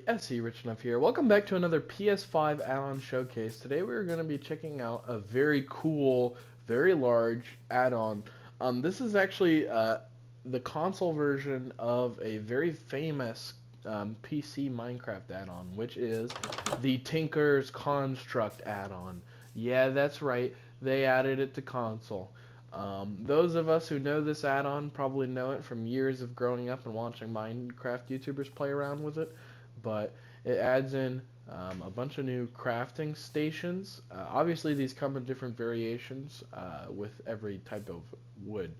SE Rich Enough here. Welcome back to another PS5 add-on showcase. Today we're going to be checking out a very cool, very large add-on. This is actually the console version of a very famous PC Minecraft add-on, which is the Tinker's Construct add-on. Yeah, that's right. They added it to console. Those of us who know this add-on probably know it from years of growing up and watching Minecraft YouTubers play around with it, but it adds in a bunch of new crafting stations. Obviously, these come in different variations with every type of wood,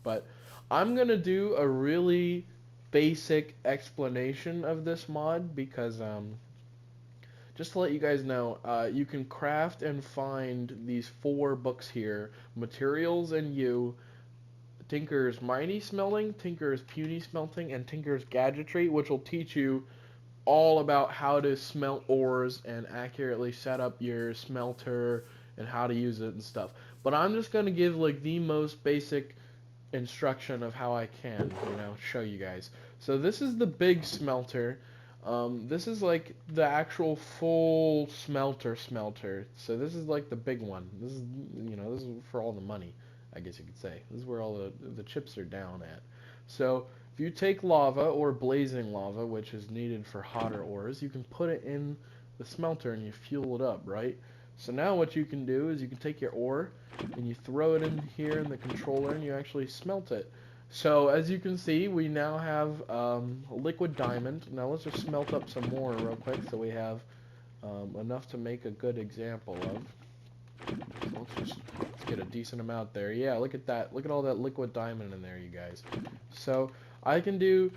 but I'm gonna do a really basic explanation of this mod because just to let you guys know, you can craft and find these four books here: Materials and You, Tinker's Mighty Smelting, Tinker's Puny Smelting, and Tinker's Gadgetry, which will teach you all about how to smelt ores and accurately set up your smelter and how to use it and stuff. But I'm just going to give like the most basic instruction of how I can, show you guys. So this is the big smelter. This is like the actual full smelter. So this is like the big one. This is for all the money, I guess you could say. This is where all the chips are down at. So if you take lava or blazing lava, which is needed for hotter ores, you can put it in the smelter and you fuel it up, right? So now what you can do is you can take your ore and you throw it in here in the controller and you actually smelt it. So as you can see, we now have a liquid diamond. Now let's just smelt up some more real quick so we have enough to make a good example of. So let's get a decent amount there. Yeah, look at that. Look at all that liquid diamond in there, you guys. So I can do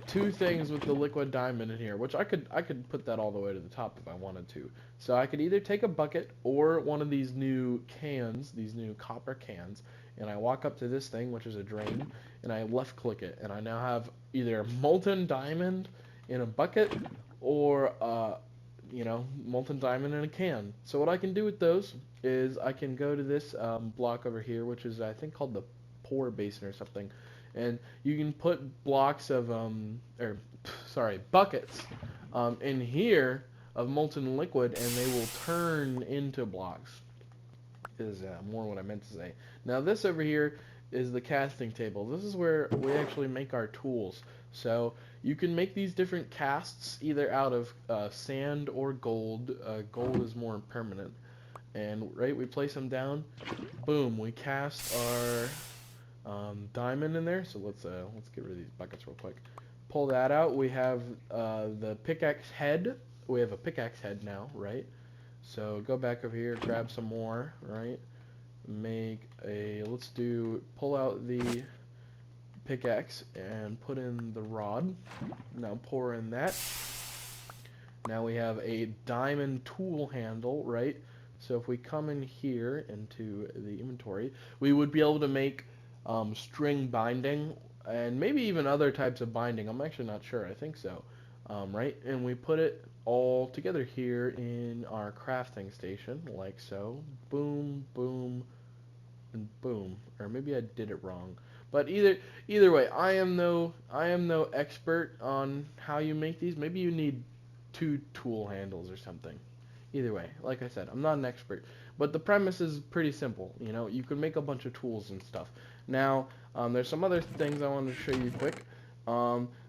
two things with the liquid diamond in here, which I could put that all the way to the top if I wanted to. So I could either take a bucket or one of these new cans, these new copper cans, and I walk up to this thing, which is a drain, and I left click it, and I now have either molten diamond in a bucket or molten diamond in a can. So what I can do with those is I can go to this block over here, which is I think called the pour basin or something, and you can put blocks of buckets in here of molten liquid, and they will turn into blocks. Is more what I meant to say. Now this over here is the casting table. This is where we actually make our tools. So you can make these different casts either out of sand or gold. Gold is more permanent. And right, we place them down. Boom, we cast our diamond in there. So let's get rid of these buckets real quick. Pull that out. We have the pickaxe head. We have a pickaxe head now, right? So go back over here, grab some more, right? Pull out the pickaxe and put in the rod. Now pour in that. Now we have a diamond tool handle, right? So if we come in here into the inventory, we would be able to make string binding and maybe even other types of binding. I'm actually not sure. I think so. Right? And we put it all together here in our crafting station, like so. Boom, boom, and boom. Or maybe I did it wrong. But either way, I am no expert on how you make these. Maybe you need two tool handles or something. Either way, like I said, I'm not an expert. But the premise is pretty simple. You can make a bunch of tools and stuff. Now, there's some other things I wanted to show you quick.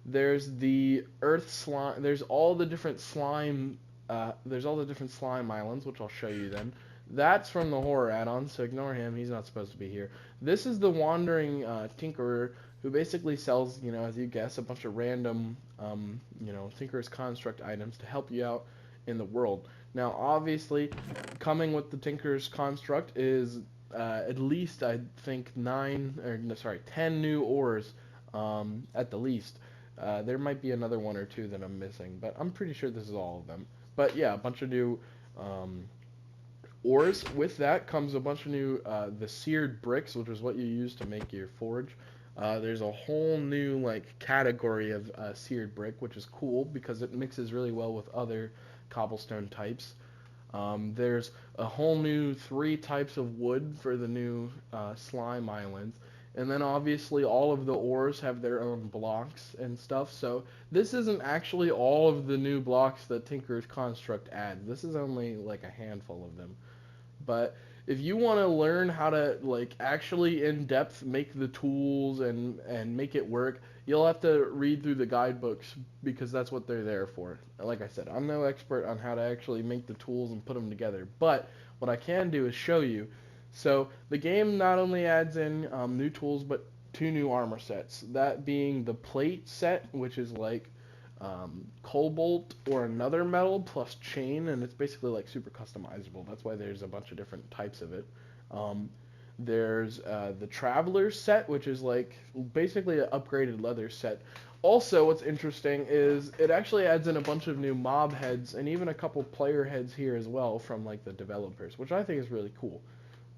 There's the earth slime. There's all the different slime. There's all the different slime islands, which I'll show you then. That's from the horror add-on, so ignore him. He's not supposed to be here. This is the wandering tinkerer who basically sells, as you guess, a bunch of random, Tinker's Construct items to help you out in the world. Now, obviously, coming with the Tinker's Construct is at least, I think, 10 new ores at the least. There might be another one or two that I'm missing, but I'm pretty sure this is all of them. But yeah, a bunch of new ores. With that comes a bunch of new the seared bricks, which is what you use to make your forge. There's a whole new category of seared brick, which is cool because it mixes really well with other cobblestone types. There's a whole new 3 types of wood for the new slime islands. And then obviously all of the ores have their own blocks and stuff. So this isn't actually all of the new blocks that Tinker's Construct adds. This is only like a handful of them. But if you want to learn how to like actually in depth make the tools and make it work, you'll have to read through the guidebooks because that's what they're there for. Like I said, I'm no expert on how to actually make the tools and put them together, but what I can do is show you. So the game not only adds in new tools, but two new armor sets. That being the plate set, which is like cobalt or another metal plus chain, and it's basically like super customizable. That's why there's a bunch of different types of it. Um, there's the traveler set, which is like basically an upgraded leather set. Also, what's interesting is it actually adds in a bunch of new mob heads and even a couple player heads here as well from like the developers, which I think is really cool.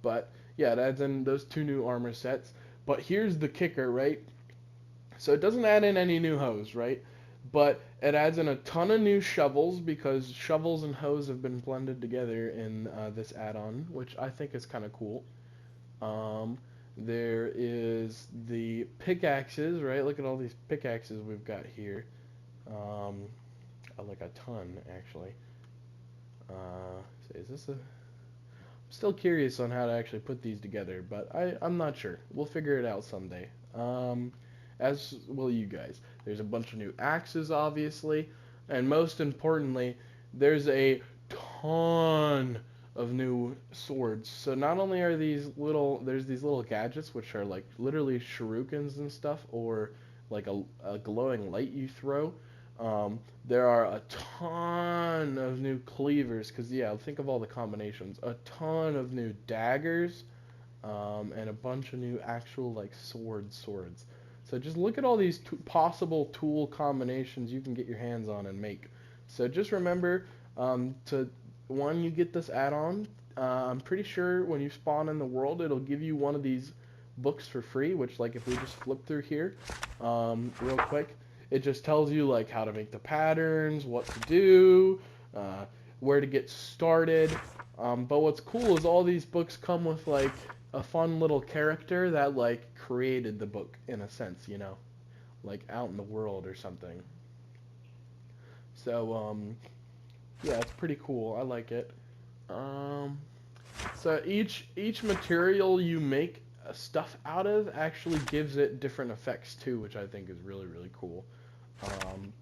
But yeah, it adds in those two new armor sets. But here's the kicker, right? So it doesn't add in any new hoes, right? But it adds in a ton of new shovels because shovels and hoes have been blended together in this add-on, which I think is kind of cool. Um, there is the pickaxes, right? Look at all these pickaxes we've got here. Um, like a ton, actually. So is this a... I'm still curious on how to actually put these together, but I'm not sure. We'll figure it out someday. As will you guys. There's a bunch of new axes, obviously, and most importantly, there's a ton of new swords. So not only are there's these little gadgets which are like literally shurikens and stuff, or like a glowing light you throw. There are a ton of new cleavers, because yeah, think of all the combinations. A ton of new daggers, and a bunch of new actual like swords. So just look at all these possible tool combinations you can get your hands on and make. So just remember, to when you get this add-on, I'm pretty sure when you spawn in the world, it'll give you one of these books for free. Which, like, if we just flip through here, real quick, it just tells you like how to make the patterns, what to do, where to get started. But what's cool is all these books come with like a fun little character that like created the book in a sense, like out in the world or something. So yeah, it's pretty cool. I like it. Um, so each material you make stuff out of actually gives it different effects too, which I think is really cool. Um,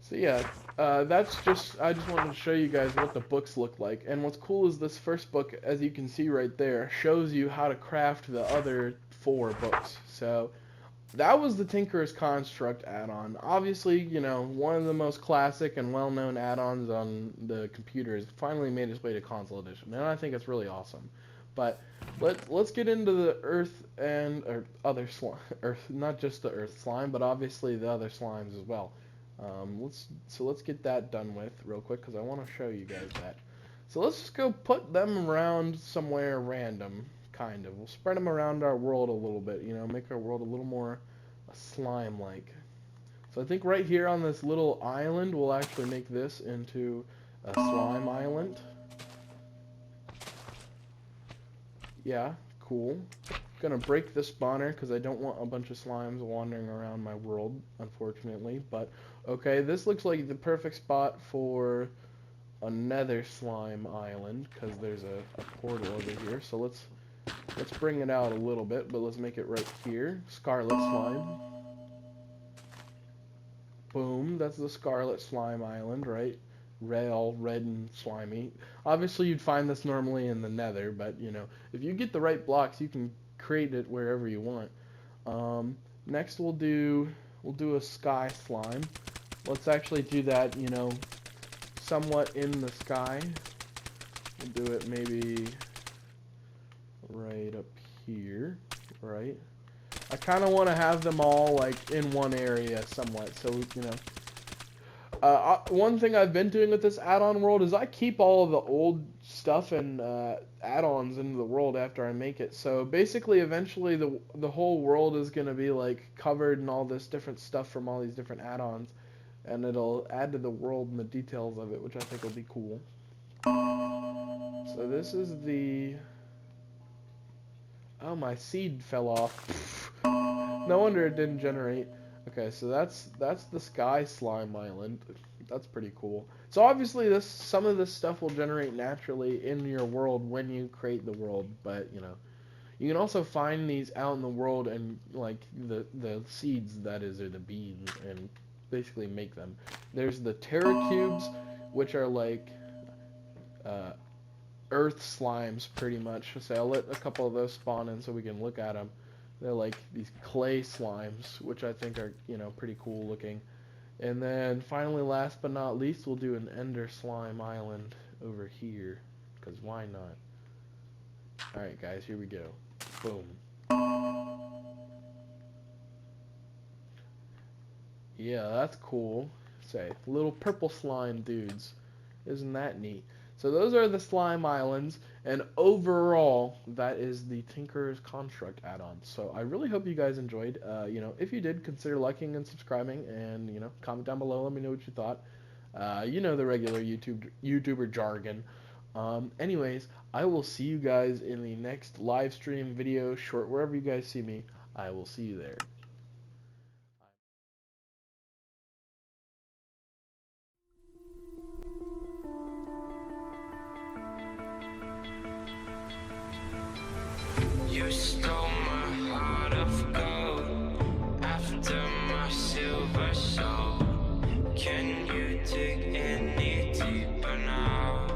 so yeah, I just wanted to show you guys what the books look like. And what's cool is this first book, as you can see right there, shows you how to craft the other four books. So that was the Tinker's Construct add-on. Obviously, one of the most classic and well-known add-ons on the computer has finally made its way to console edition, and I think it's really awesome. But let's get into the Earth or other slime, Earth, not just the Earth slime, but obviously the other slimes as well. Let's get that done with real quick because I want to show you guys that. So let's just go put them around somewhere random, kind of. We'll spread them around our world a little bit, make our world a little more slime-like. So I think right here on this little island, we'll actually make this into a slime island. Yeah, cool. Gonna break the spawner because I don't want a bunch of slimes wandering around my world, unfortunately. But okay, this looks like the perfect spot for a nether slime island because there's a portal over here. So let's bring it out a little bit, but let's make it right here. Scarlet slime. Boom, that's the scarlet slime island, right? All red and slimy. Obviously, you'd find this normally in the nether, but if you get the right blocks, you can create it wherever you want. Next, we'll do a sky slime. Let's actually do that, somewhat in the sky. We'll do it maybe right up here, right? I kind of want to have them all like in one area somewhat, so one thing I've been doing with this add-on world is I keep all of the old stuff and add-ons into the world after I make it. So basically, eventually, the whole world is gonna be like covered in all this different stuff from all these different add-ons, and it'll add to the world and the details of it, which I think will be cool. So this is the Oh, my seed fell off. No wonder it didn't generate. Okay, so that's the Sky Slime Island. That's pretty cool. So obviously some of this stuff will generate naturally in your world when you create the world, but you can also find these out in the world and like the seeds, that is, or the beans, and basically make them. There's the Terra cubes, which are like uh, earth slimes pretty much. So I'll let a couple of those spawn in so we can look at them. They're like these clay slimes, which I think are, pretty cool looking. And then finally, last but not least, we'll do an Ender Slime Island over here, because why not? Alright guys, here we go. Boom. Yeah, that's cool. Say, little purple slime dudes. Isn't that neat? So those are the slime islands, and overall, that is the Tinker's Construct add-on. So I really hope you guys enjoyed. If you did, consider liking and subscribing, and comment down below. Let me know what you thought. The regular YouTuber jargon. Anyways, I will see you guys in the next live stream, video, short, wherever you guys see me. I will see you there. You stole my heart of gold after my silver soul. Can you dig any deeper now?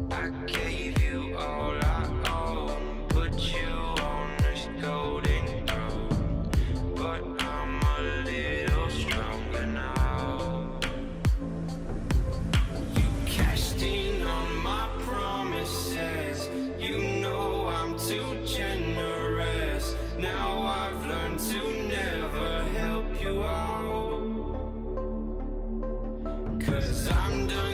I gave you all I own, put you on this golden throne, but I'm a little stronger now. You cashed in on my promises. You know I'm too generous. Now I've learned to never help you out, 'cause I'm done